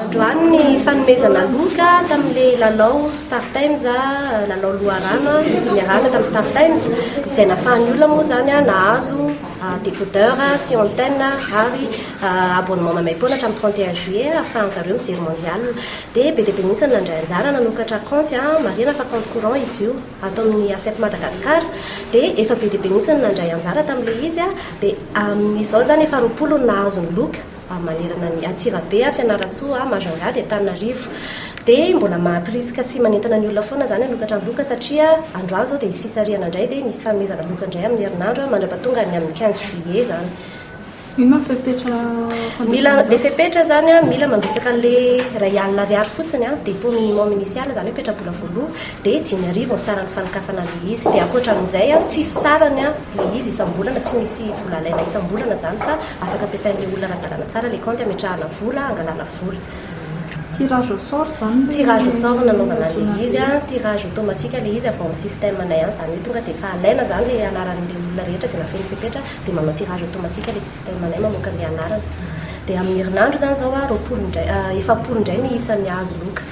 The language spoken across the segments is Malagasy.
Androany ny fanomezana loka tamin'ilay lalao Star Times lalao loharano miarana tamin'ny Star Times izay nahafahan'ny olona moa zany nahazo décodeur sy antenne ary abonnement mamaim-poana hatramin'ny 31 juillet ahafahan zareo mijery mondial dia be dia be mihitsy nandray anjara nanokatra compte marina fa compte courant izy io atao amin'ny ASEP Madagascar dia efa be dia be mihitsy nandray anjara tamin'ilay izy dia amin'izao zany efa 20 nahazo ny loka manerana ny Atsirabe Fianaratsoa Majunga dia Antananarivo dia mbola mahapirisika sy manentana ny olona foana zany hanokatra ny loka satria androany zao dia izy fisarihana indray dia misy fanomezana loka indray amin'ny herinandro mandrapatonga ny amin'ny 15 juillet zany. Mila fepetra mila le fepetra zany mila mandritsaka an'ilay ray alina ariary fotsiny dépôt minimum initial zany hoe petrabola voaloha dia 5,000 ny sarany fanokafana le izy dia ankoatran'izay tsisy sarany le izy isam-bolana tsy misy vola alaina isam-bolana zany fa afaka ampiasain'ilay olona raha-dalàna tsara le compte ametrahana vola angalana vola. Tirage au sort zany tirage au sort nanaovana le izy tirage automatique le izy avy amin'ny système anay zany hoe tonga dia efa alaina zany le anaran'le olona rehetra izay nafeny fepetra dia manao tirage automatique le système anay mamoaka le anarana dia amin'ny herinandro zany zao efapolo indray ny isan'ny azo loka.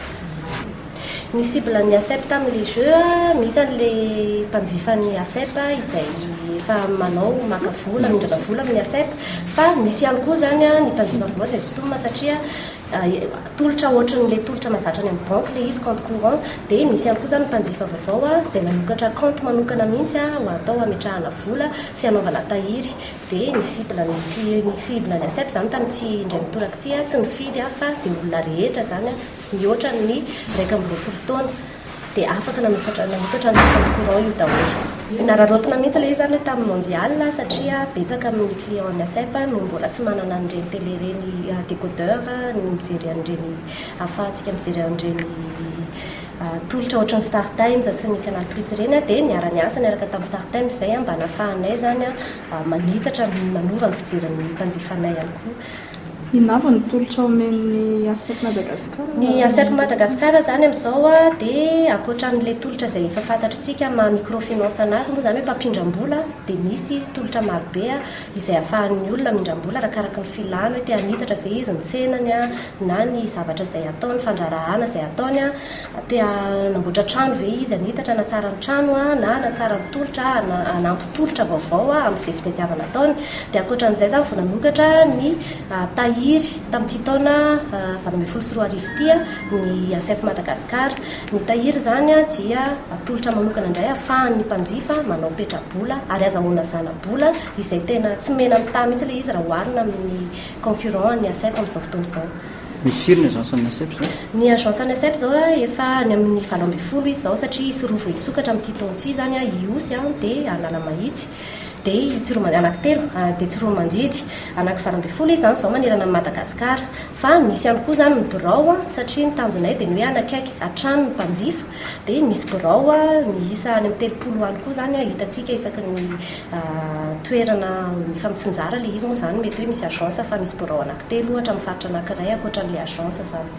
Ny cible ny ASEP tamin'ilay jeu misy an'le mpanjifa ny ASEP izay efa manao maka vola mindrana vola amin'ny ASEP fa misy ihany koa zany ny mpanjifa voa izay sotomina satria tolotra ohatran'ilay tolotra mahazatra any amin'ny banque le izy compte courant dia misy ihany koa zany mpanjifa vaovao izay nanokatra compte manokana mihitsy ho atao ametrahana vola sy anaovana tahiry dia ny cible ny ASEP zany tamin'ity indray mitoraka ity tsy mifidy fa izay olona rehetra zany mihoatra ny 120 taona dia afaka nanokatra ny compte courant io daholo. Nararotana mihitsy ilay izy zany tamin'ny mondial satria betsaka amin'ny client ny ASEP no mbola tsy manana an'ireny télé ireny décodeur ny mijery an'ireny ahafahantsika mijery an'ireny tolotra ohatran'ny Star Times sy ny Canal Plus ireny dia niara niasa niaraka tamin'ny Star Times izay mba nahafahanay zany manitatra manova ny fijeran'ny mpanjifanay ihany koa. Inava ny tolotra omen'ny ASEP Madagascar? Ny ASEP Madagascar zany amin'izao dia ankoatran'ilay tolotra izay efa fantatritsika ma microfinance anazy moa zany hoe mpampindram-bola dia misy tolotra marobe izay ahafahan'ny olona mindram-bola arakaraka ny filàna hoe tia hanitatra ve izy ny tsenany na ny zavatra izay ataony fandrarahana izay ataony tia namboatra trano ve izy hanitatra na tsara ny trano na tsara ny tolotra anampy tolotra vaovao amin'izay fitadiavana ataony dia ankoatran'izay zany vao nanokatra ny tahiry tamin'ity taona 2024 ity ny ASEP Madagascar ny tahiry zany dia tolotra manokana indray ahafahan'ny mpanjifa manao petrabola ary azahoana zana-bola izay tena tsy mena mità mihitsy le izy raha oharina amin'ny concurrent ny ASEP amin'izao fotoana izao. Misy firy ny agence ny ASEP zao? Ny agence ny ASEP zao efa ny amin'ny 20 izy zao satria isy roa vao isokatra amin'ity taona ity zany iosy dia Analamahitsy dia Tsiromandry anankitelo dia Tsiromandidy anaky 20 izy zany zao manerana Madagasikara fa misy ihany koa zany ny birao satria ny tanjonay dia ny hoe anakaiky hatrany ny mpanjifa dia misy birao miisa any amin'ny 30 any koa zany hitantsika isaky ny toerana mifamitsinjara le izy moa zany mety hoe misy agence fa misy birao anankitelo ohatra amin'ny faritra anankiray ankoatran'ilay agence zany.